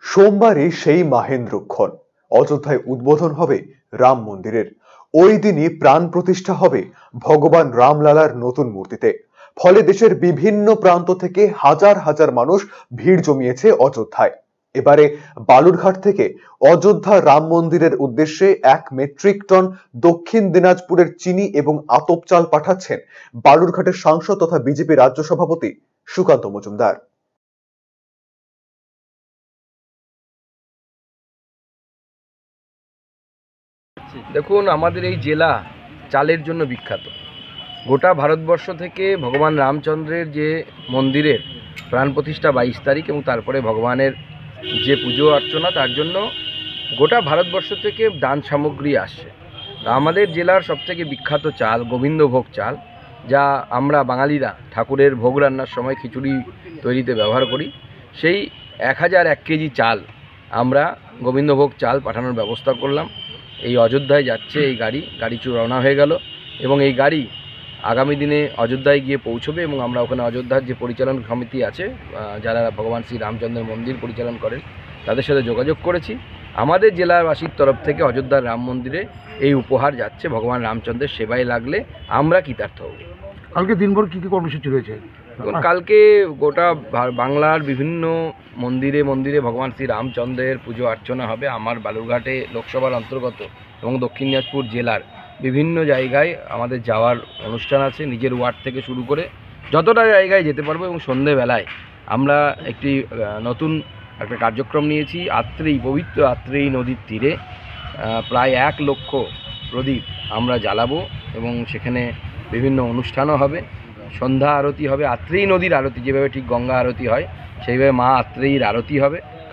সোমবারই সেই মাহেন্দ্রক্ষণ অযোধ্যায় উদ্বোধন হবে রাম মন্দিরের। ওই দিনই প্রাণ প্রতিষ্ঠা হবে ভগবান রামলালার নতুন মূর্তিতে। ফলে দেশের বিভিন্ন প্রান্ত থেকে হাজার হাজার মানুষ ভিড় জমিয়েছে অযোধ্যায়। এবারে বালুরঘাট থেকে অযোধ্যা রাম মন্দিরের উদ্দেশ্যে 1 মেট্রিক টন দক্ষিণ দিনাজপুরের চিনি এবং আতপ চাল পাঠাচ্ছেন বালুরঘাটের সাংসদ তথা বিজেপি রাজ্য সভাপতি সুকান্ত মজুমদার। দেখুন, আমাদের এই জেলা চালের জন্য বিখ্যাত। গোটা ভারতবর্ষ থেকে ভগবান রামচন্দ্রের যে মন্দিরের প্রাণ প্রতিষ্ঠা 22 তারিখ এবং তারপরে ভগবানের যে পুজো অর্চনা, তার জন্য গোটা ভারতবর্ষ থেকে দান সামগ্রী আসছে। তা আমাদের জেলার সবথেকে বিখ্যাত চাল গোবিন্দভোগ চাল, যা আমরা বাঙালিরা ঠাকুরের ভোগ রান্নার সময় খিচুড়ি তৈরিতে ব্যবহার করি। সেই 1001 কেজি চাল আমরা গোবিন্দভোগ চাল পাঠানোর ব্যবস্থা করলাম। এই অযোধ্যায় যাচ্ছে এই গাড়ি রওনা হয়ে গেল এবং এই গাড়ি আগামী দিনে অযোধ্যায় গিয়ে পৌঁছবে এবং আমরা ওখানে অযোধ্যার যে পরিচালন সমিতি আছে, যারা ভগবান শ্রী রামচন্দ্রের মন্দির পরিচালন করেন, তাদের সাথে যোগাযোগ করেছি। আমাদের জেলাবাসীর তরফ থেকে অযোধ্যার রাম মন্দিরে এই উপহার যাচ্ছে। ভগবান রামচন্দ্রের সেবায় লাগলে আমরা কৃতার্থ হব। কালকে দিনভর কী কী কর্মসূচি রয়েছে? কালকে গোটা বাংলার বিভিন্ন মন্দিরে মন্দিরে ভগবান শ্রী রামচন্দ্রের পুজো অর্চনা হবে। আমার বালুরঘাটে লোকসভার অন্তর্গত এবং দক্ষিণ দিনাজপুর জেলার বিভিন্ন জায়গায় আমাদের যাওয়ার অনুষ্ঠান আছে। নিজের ওয়ার্ড থেকে শুরু করে যতটা জায়গায় যেতে পারবো এবং সন্ধেবেলায় আমরা একটি নতুন একটা কার্যক্রম নিয়েছি। পবিত্র আত্রেয়ী নদীর তীরে প্রায় 1 লক্ষ প্রদীপ আমরা জ্বালাবো এবং সেখানে বিভিন্ন অনুষ্ঠানও হবে। সন্ধ্যা আরতি হবে, আত্রেয়ী নদীর আরতি, যেভাবে ঠিক গঙ্গা আরতি হয় সেইভাবে মা আত্রেয়ীর আরতি হবে।